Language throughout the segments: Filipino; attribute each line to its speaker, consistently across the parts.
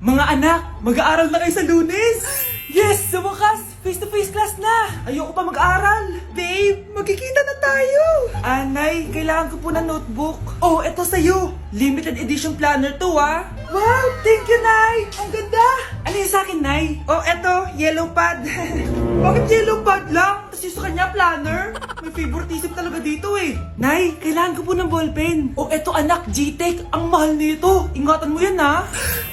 Speaker 1: Mga anak, mag-aaral na kayo sa Lunes! Yes! Sa wakas! Face-to-face class na! Ayoko pa mag-aaral! Babe, magkikita na tayo! Anay, kailangan ko po ng notebook. Oh, eto sa'yo! Limited edition planner to, ah! Wow! Thank you, Nay! Ang ganda! Ano yung sa'kin, Nay? Oh, eto, yellow pad. Bakit yellow pad lang? Tapos yung sa kanya, planner? May favoritism talaga dito eh. Nay, kailangan ko po ng ballpen. Oh, eto anak, G-Tech. Ang mahal nito. Ingatan mo yan, ha?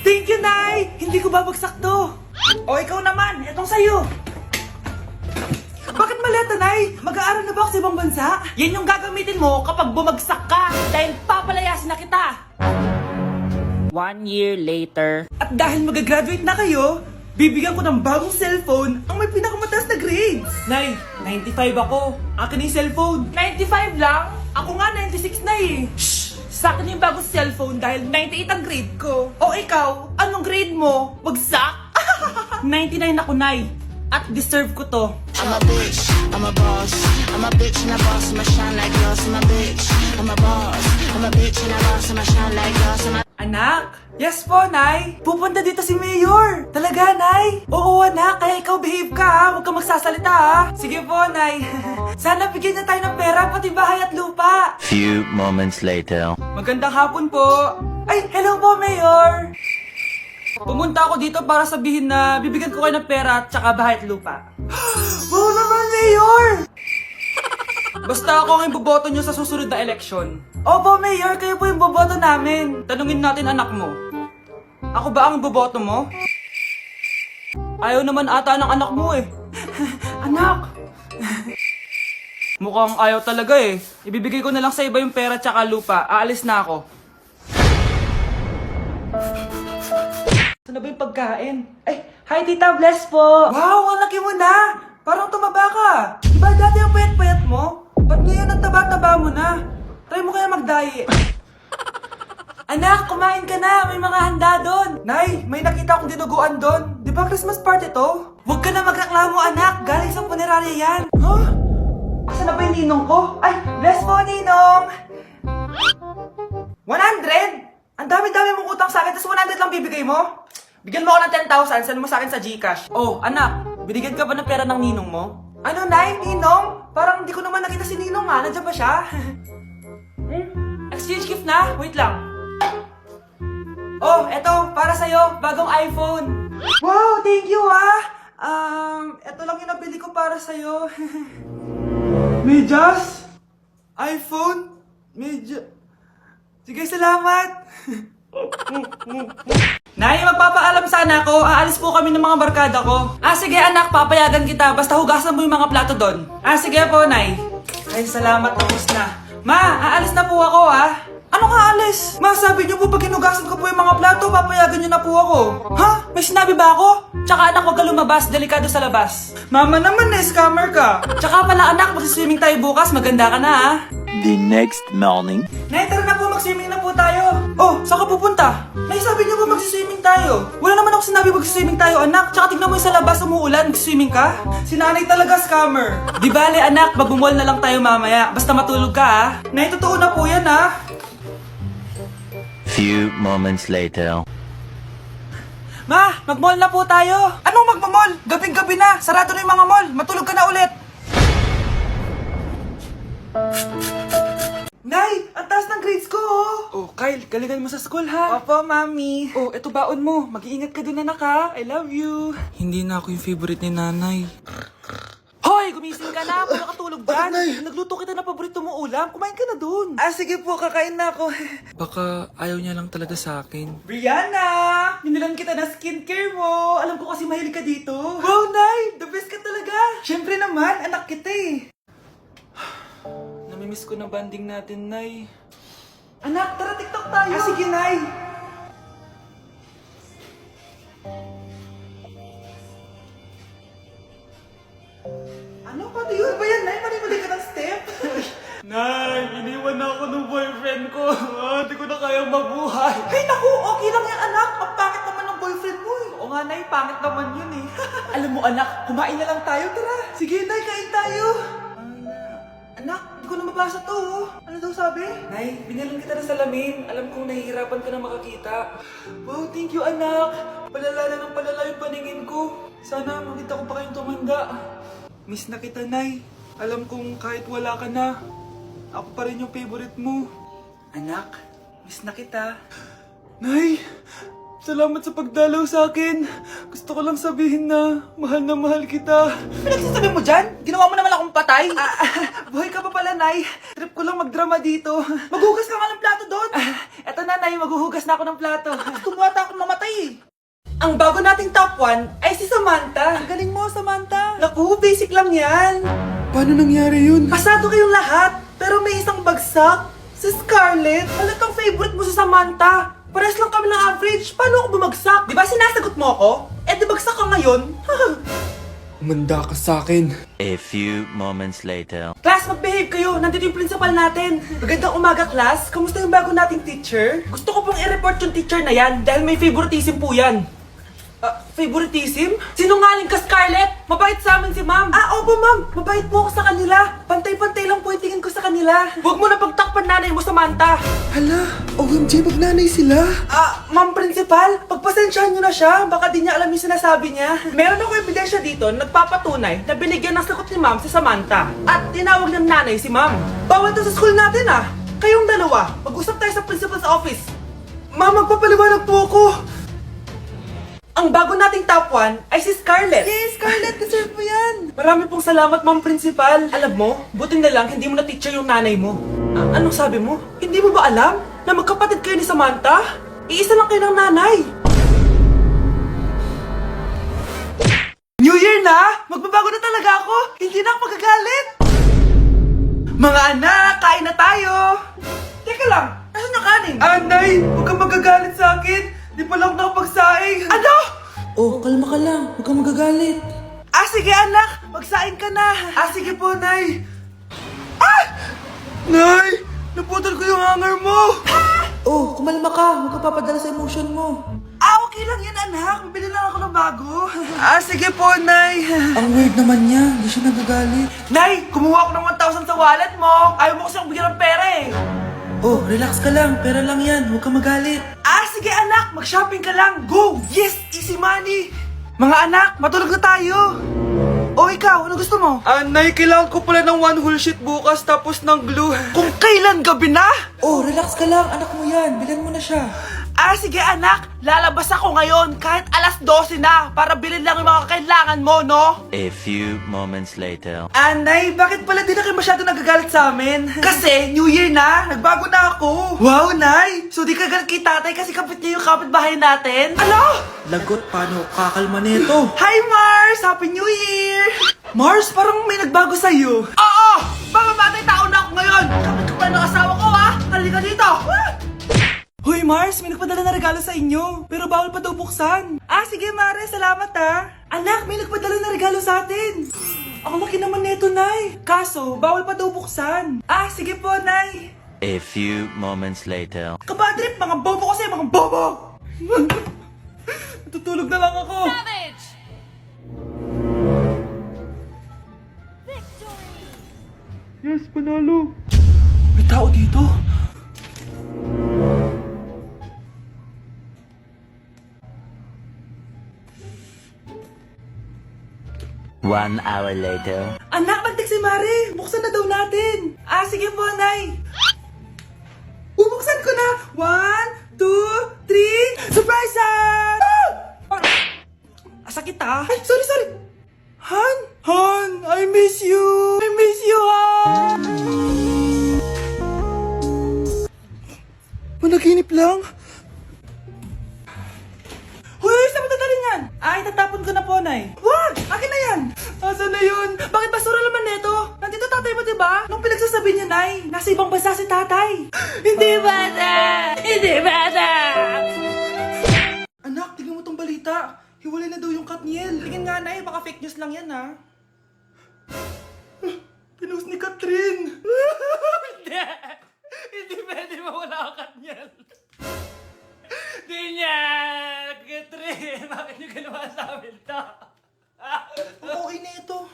Speaker 1: Thank you, Nay! Hindi ko babagsak to. O, ikaw naman. Etong sa'yo. Bakit maleta, Nay? Mag-aaral na ba ako sa ibang bansa? Yan yung gagamitin mo kapag bumagsak ka. Dahil papalayasin na kita.
Speaker 2: 1 year later.
Speaker 1: At dahil mag-graduate na kayo, bibigyan ko ng bagong cellphone ang may pinakamataas na grades. Nay, 95 ako. Akin yung cellphone. 95 lang? Ako nga 96 na eh. Shh! Sa akin yung bagong cellphone dahil 98 ang grade ko. O ikaw, anong grade mo? Bagsak? 99 ako, Nay. At deserve ko to.
Speaker 3: I'm a bitch, I'm a boss. I'm a bitch and a boss, I'ma shine like glass. I'm a bitch, I'm a boss. I'm a bitch and a boss, I'ma shine like glass.
Speaker 1: Anak? Yes po, Nay. Pupunta dito si Mayor. Talaga, Nay? Oo, anak. Kaya ikaw behave ka, ha? Huwag kang magsasalita, ha? Sige po, Nay. Sana bigyan niya tayo ng pera, pati bahay at lupa.
Speaker 4: Few moments later.
Speaker 1: Magandang hapon po. Ay, hello po, Mayor. Pumunta ako dito para sabihin na bibigyan ko kayo ng pera at saka bahay at lupa. Wow naman, Mayor! Basta ako ang iboboto nyo sa susunod na eleksyon. Opo, Mayor, kayo po yung boboto namin. Tanungin natin anak mo. Ako ba ang boboto mo? Ayaw naman ata ng anak mo eh. Anak! Mukhang ayaw talaga eh. Ibibigay ko na lang sa iba yung pera tsaka lupa. Aalis na ako. Saan na ba yung pagkain? Ay, hi Tita Bless po! Wow, ang laki mo na! Parang tumaba ka. Diba dati ang payat-payat mo? Ba't ngayon ang taba-taba mo na? Try mo kaya mag-diet. Anak, kumain ka na! May mga handa doon! Nay, may nakita akong dinuguan doon. Di ba Christmas party to? Huwag ka na magreklamo, anak! Galing sa punerarya yan! Huh? Asan na ba yung ninong ko? Ay, bless po, ninong! 100? Ang dami-dami mong utang sa akin, tapos 100 lang bibigay mo? Bigyan mo ako ng 10,000, send mo sa akin sa GCash. Oh, anak, binigyan ka ba ng pera ng ninong mo? Ano, Nay? Ninong? Parang hindi ko naman nakita si ninong, ha? Nandiyan ba siya? Exchange gift na? Wait lang. Oh, eto, para sa'yo, bagong iPhone. Wow, thank you, ha? Eto lang yung nabili ko para sa'yo. Medyas? iPhone? Sige, salamat. Nay, magpapaalam sana ako. Aalis po kami ng mga barkada ko. Sige anak, papayagan kita. Basta hugasan mo yung mga plato doon. Sige po, Nay. Ay, salamat. Tapos na. Ma, aalis na po ako, ha? Ano nga aalis? Ma, sabi niyo po pag hinugasan ko po yung mga plato, papayagan niyo na po ako. Ha? May sinabi ba ako? Tsaka anak, huwag ka lumabas. Delikado sa labas. Mama naman, scammer ka. Tsaka pala anak, magsiswimming tayo bukas. Maganda ka na, ha?
Speaker 4: The next morning.
Speaker 1: Nay, tara na po, mag-swimming na po tayo. Oh, saan ka pupunta? Nay, sabi niyo ba mag-swimming tayo? Wala naman ako sinabi mag-swimming tayo, anak. Tsaka tignan mo yung sa labas, umuulan, mag-swimming ka? Si nanay talaga scammer. Di bale, anak, mag-mall na lang tayo mamaya. Basta matulog ka, ha? Nay, totoo na po yan, ha?
Speaker 4: Few moments later.
Speaker 1: Ma, mag-mall na po tayo. Anong mag-mall? Gabing-gabi na. Sarado na yung mga mall. Matulog ka na ulit. Nay, ang taas ng grades ko, oh! Oh, Kyle, galingan mo sa school, ha? Opo, Mami. Oh, eto baon mo. Mag-iingat ka dun, anak, ha? I love you. Hindi na ako yung favorite ni nanay. Hoy, gumising ka na. Paano katulog dyan? Nagluto kita na paborito mo ulam. Kumain ka na dun. Sige po, kakain na ako. Baka ayaw niya lang talaga sa akin. Brianna! Ninilan kita na skincare mo. Alam ko kasi mahilig ka dito. Wow, Nay! The best ka talaga. Siyempre naman, anak kita eh. Namimiss ko na banding natin, Nay. Anak, tara TikTok tayo! Sige, Nay! Ano? Paano yun ba yan, Nay? Mali ka ng step? Nay, iniwan na ako ng boyfriend ko. Hindi ko na kayang mabuhay. Ay, naku! Okay lang yan, anak. Ang pangit naman ng boyfriend mo eh. Oo nga, Nay. Pangit naman yun eh. Alam mo, anak, kumain na lang tayo. Tara. Sige, Nay, kain tayo. Anak, Di ko na mabasa to, oh. Ano daw sabi? Nay, binalan kita ng salamin. Alam kong nahihirapan ka na makakita. Wow, thank you, anak. Palala na ng palala yung paningin ko. Sana makita ko pa kayong tumanda. Miss na kita, Nay. Alam kong kahit wala ka na, ako pa rin yung favorite mo. Anak, miss na kita. Nay, salamat sa pagdalaw sa akin. Gusto ko lang sabihin na mahal kita. Pinagsasabi mo dyan? Ginawa mo naman akong patay. Buhay ka pa pala, Nay. Trip ko lang magdrama dito. Maghugas ka nga ng plato doon. Eto na, Nay. Maghuhugas na ako ng plato. Tumata akong mamatay eh. Ang bago nating top 1 ay si Samantha. Ang galing mo, Samantha. Naku, basic lang yan. Paano nangyari yun? Pasado kayong lahat, pero may isang bagsak. Si Scarlett. Halatang favorite mo si Samantha. Pares lang kami ng average. Paano ako bumagsak? Di ba sinasagot mo ako? Eh, di bagsak ka ngayon?
Speaker 5: Umanda ka sa akin.
Speaker 4: A few moments later.
Speaker 1: Class, mag-behave kayo. Nandito yung principal natin. Magandang umaga, class. Kamusta yung bago nating teacher? Gusto ko pong i-report yung teacher na yan dahil may favoritism po yan. Favoritism? Sinungaling ka, Scarlett! Mabait sa amin si ma'am! Opo ma'am! Mabait po ako sa kanila! Pantay-pantay lang po yung tingin ko sa kanila! Huwag mo na pagtakpan nanay mo, Samantha!
Speaker 5: Hala, OMG, magnanay sila.
Speaker 1: Ma'am Principal, pagpasensyahan niyo na siya. Baka di niya alam yung sinasabi niya. Meron ako ebidensya dito na nagpapatunay na binigyan ng sagot ni ma'am si Samantha. At tinawag ng nanay si ma'am. Bawal to sa school natin ah! Kayong dalawa, mag-usap tayo sa principal's office. Ma'am, magpapaliwanag po ako. Ang bago nating top 1 ay si Scarlett. Yes, Scarlett, deserve mo yan. Marami pong salamat, Ma'am Principal. Alam mo, buti na lang hindi mo na-teacher yung nanay mo. Anong sabi mo? Hindi mo ba alam na magkapatid kayo ni Samantha? Iisa lang kayo ng nanay. New Year na! Magbabago na talaga ako! Hindi na ako magagalit! Mga anak, kain na tayo! Teka lang, asan yung kanin? Nay, huwag kang magagalit sa akin! Di pa lang nakapagsaing! Ano?
Speaker 5: Oh, kalma ka lang. Huwag kang magagalit.
Speaker 1: Sige anak, magsaing ka na! Sige po, Nay! Nay! Naputol ko yung hanger mo!
Speaker 5: Oh, kumalma ka. Huwag ka papadala sa emotion mo.
Speaker 1: Okay lang yan, anak. Bibili lang ako ng bago. Sige po, Nay.
Speaker 5: Ang weird naman niya. Hindi siya nagagalit.
Speaker 1: Nay, kumuha ako ng 1,000 sa wallet mo. Ayaw mo kasing bigyan ng pera eh.
Speaker 5: Oh, relax ka lang. Pera lang yan. Huwag kang magalit.
Speaker 1: Sige anak, mag-shopping ka lang. Go! Yes, easy money. Mga anak, matulog na tayo. Ikaw, ano gusto mo? Nay, kailangan ko pala ng one whole sheet bukas tapos ng glue. Kung kailan gabi na?
Speaker 5: Oh, relax ka lang. Anak mo yan. Bilan mo na siya.
Speaker 1: Sige anak, lalabas ako ngayon kahit alas 12 na para bilhin lang yung mga kailangan mo, no?
Speaker 4: A few moments later.
Speaker 1: Nay, bakit pala di na kayo masyado nagagalit sa amin? Kasi, New Year na, nagbago na ako. Wow, Nay! So di ka galit kay tatay kasi kapit niya yung kapitbahay natin? Ano?
Speaker 5: Lagot, paano kakalma nito?
Speaker 1: Hi, Mars! Happy New Year! Mars, parang may nagbago sa'yo. Oo! Mamamatay tao na ako ngayon! Kapit ko pa ng asawa ko, ha? Halika dito! Hoy, Mars! May nagpadala na regalo sa inyo. Pero bawal pa daw buksan. Sige, Mare. Salamat, ha. Anak, may nagpadala na regalo sa atin. Ang laki naman neto, Nay. Kaso, bawal pa daw buksan. Sige po, Nay.
Speaker 4: A few moments later.
Speaker 1: Kabadrip, mga bobo kasi, mga bobo! Tutulog na lang ako. Yes, panalo. May tao dito.
Speaker 4: One hour later.
Speaker 1: Anak, magtik si Mare. Buksan na daw natin. Sige po, Nay. Bubuksan ko na. 1, 2, 3. Surprise! Sakit Ay, sorry. Han, I miss you. Han. Panaginip lang. Hoy, saan mo dadalhin yan? Itatapon ko na po, Nay. Wag! Akin na yan! Asan na yun? Bakit basura naman neto? Nandito tatay mo, diba? Nung pinagsasabi niya, Nay, nasa ibang bansa si tatay. Hindi bata! Anak, tingnan mo tong balita. Hiwalay na daw yung Katniel. Tingin nga, Nay, baka fake news lang yan, ha? Pinost ni Catherine. Hindi pwede mawala ang Katniel. Di niya! Catherine! Bakit niyo ginawa sa amin to? Okay na ito.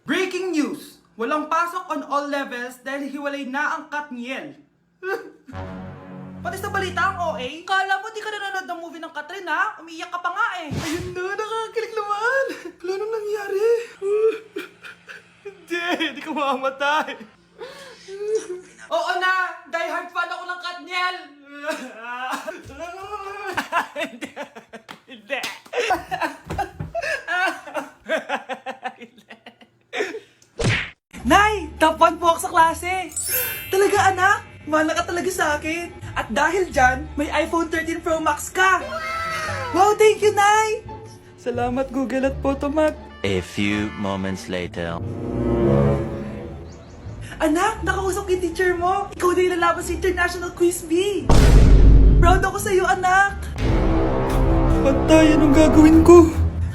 Speaker 1: Breaking news! Walang pasok on all levels dahil hiwalay na ang Katniel. Pati sa balita ang OA, kala mo di ka nanonood ng movie ng Katrin ha? Umiiyak ka pa nga eh. Ayun na, nakakakilig naman. Wala nang nangyari. Hindi ka mamamatay. Oo na, die hard fan ako ng Katniel. Hindi. Nay, top 1 po ako sa klase. Talaga anak, mahal ka talaga sa akin. At dahil dyan, may iPhone 13 Pro Max ka. Wow, thank you, Nay. Salamat Google at Photomat.
Speaker 4: A few moments later.
Speaker 1: Anak, nakausap yung teacher mo. Ikaw na yung lalaban sa International Quiz Bee. Proud ako sa'yo, anak. Patay, anong gagawin ko?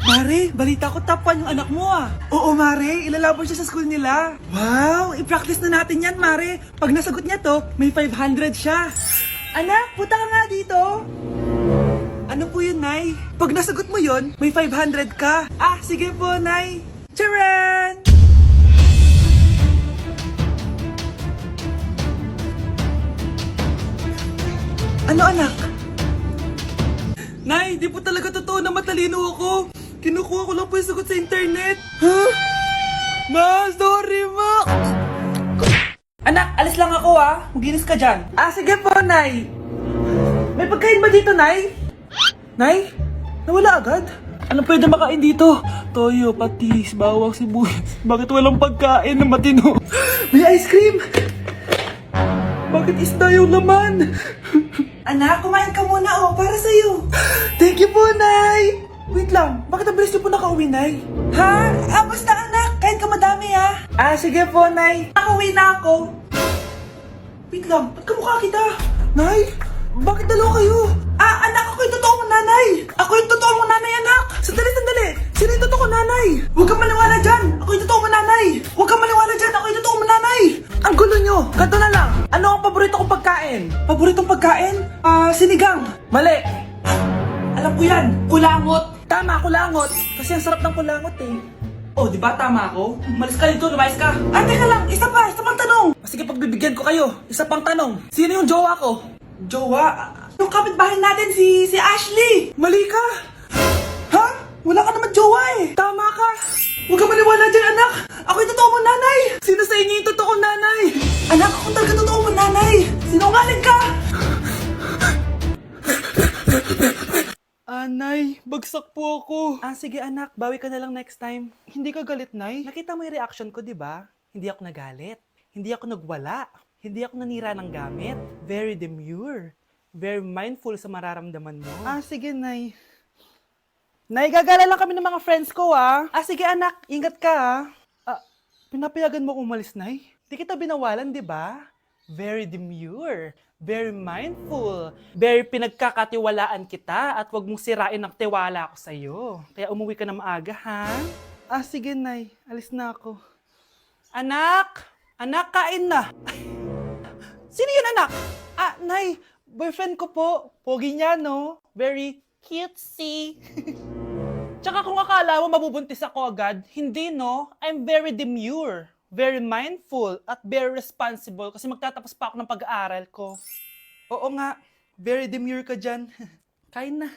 Speaker 1: Mare, balita ko top 1 yung anak mo ah. Oo, Mare, ilalaban siya sa school nila. Wow, i-practice na natin yan, Mare. Pag nasagot niya to, may 500 siya. Anak, punta ka nga dito. Ano po yun, Nay? Pag nasagot mo yun, may 500 ka. Ah, sige po, Nay. Charan! Ano, anak? Nay, di po talaga totoo na matalino ako. Kinukuha ko lang po yung sagot sa internet. Ha? Ma, sorry, ma. Anak, alis lang ako ah. Maginis ka dyan. Ah, sige po, Nay. May pagkain ba dito, Nay? Nay? Nawala agad? Ano pwede makain dito? Toyo, patis, bawang, sibuyas. Bakit walang pagkain na matino? May ice cream! Bakit isda yung laman? Anak, kumain ka muna oh, para sa'yo. Thank you po, Nay! Wait lang, bakit ang bilis niyo po nakauwi, Nay? Ha? Ah, basta anak, kain ka madami ha. Ah, sige po, Nay. Nakauwi na ako. Wait lang, ba't kamukha kita? Nay, bakit dalawa kayo? Ah, anak, ako yung totoo mong nanay. Ako yung totoo mong nanay, anak. Sandali, sandali. Sino yung totoo kong nanay? Huwag kang maniwala dyan. Ako yung totoo mong nanay. Huwag kang maniwala dyan. Ako yung totoo mong nanay. Ang gulo nyo. Ganto na lang. Ano ang paborito kong pagkain? Paboritong pagkain? Ah, sinigang. Mali. Alam ko yan. Kulangot. Tama, kulangot. Kasi ang sarap ng kulangot eh. Oh, di ba tama ako? Malis ka dito, lumayas ka. Ah, teka lang. Isa pang tanong. Sige, pagbibigyan ko kayo. Isa pang tanong. Sino yung jowa ko? Jowa? Yung kapitbahay natin, si Ashley. Mali ka. Ha? Wala ka naman jowa eh. Tama ka. Huwag ka maniwala dyan, anak. Ako yung totoo mong nanay. Sino sa inyo yung totoo nanay? Anak, ako talaga totoo mong nanay. Sinungaling ka. Nay, bagsak po ako. Ah, sige anak, bawi ka na lang next time. Hindi ka galit, Nay? Nakita mo yung reaction ko, di ba? Hindi ako nagalit. Hindi ako nagwala. Hindi ako nanira ng gamit. Very demure. Very mindful sa mararamdaman mo. Ah, sige, Nay. Nay, gagala lang kami ng mga friends ko, ah. Ah, sige anak, ingat ka, ah. Ah, pinapayagan mo kong umalis, Nay? Di kita binawalan, di ba? Very demure. Very mindful. Very pinagkakatiwalaan kita at wag mong sirain ang tiwala ko sa'yo. Kaya umuwi ka na maaga, ha? Ah, sige, Nay. Alis na ako. Anak! Anak, kain na! Sino yun, anak? Ah, Nay, boyfriend ko po. Pogi niya, no? Very cutesy. Tsaka kung akala mo mabubuntis ako agad, hindi, no? I'm very demure. Very mindful at very responsible kasi magtatapos pa ako ng pag-aaral ko. Oo nga, very demure ka dyan. Kain na.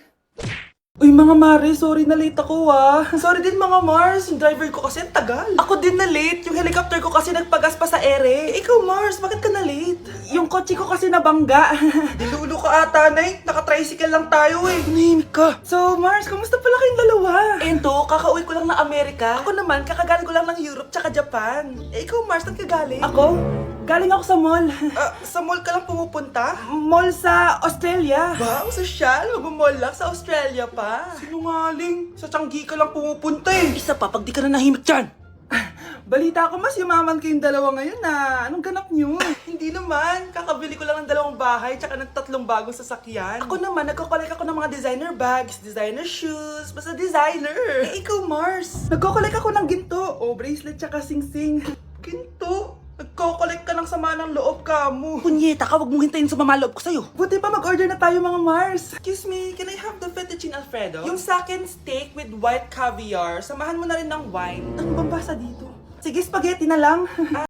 Speaker 1: Uy mga Mare, sorry na late ako ah. Sorry din mga Mars, yung driver ko kasi ang tagal. Ako din na late, yung helicopter ko kasi nagpagas pa sa ere. Ikaw Mars, bakit ka na late? Yung kotse ko kasi nabangga. Dilulo ka ata, Nay. Naka-tricycle lang tayo eh. Nahimik ka. So Mars, kamusta pala kayong dalawa? Ento, kakauwi ko lang ng Amerika. Ako naman, kakagaling ko lang ng Europe tsaka Japan. Eh ikaw Mars, saan ka galing? Ako? Galing ako sa mall. Sa mall ka lang pumupunta? Mall sa Australia. Ba, ang sosyal. Mag-mall lang sa Australia pa. Sinungaling. Sa Changi ka lang pumupunta eh. Isa pa, pag di ka na nahimik dyan. Balita ko mas yumaman kayong dalawa ngayon na. Anong ganap nyo? Hindi naman. Kakabili ko lang ng 2 bahay tsaka ng 3 bagong sasakyan. Ako naman, nagko-collect ako ng mga designer bags, designer shoes, basta designer. Eh, ikaw Mars. Nagko-collect ako ng ginto. O, bracelet tsaka sing-sing. Ginto? Nagko-collect ka ng sama ng loob ka mo. Punyeta ka, wag mong hintayin sa mamaloob ko sa'yo. Buti pa mag-order na tayo mga Mars. Excuse me, can I have the fettuccine Alfredo? Yung sa akin steak with white caviar. Samahan mo na rin ng wine. Ano bang basa dito? Sige, spaghetti na lang.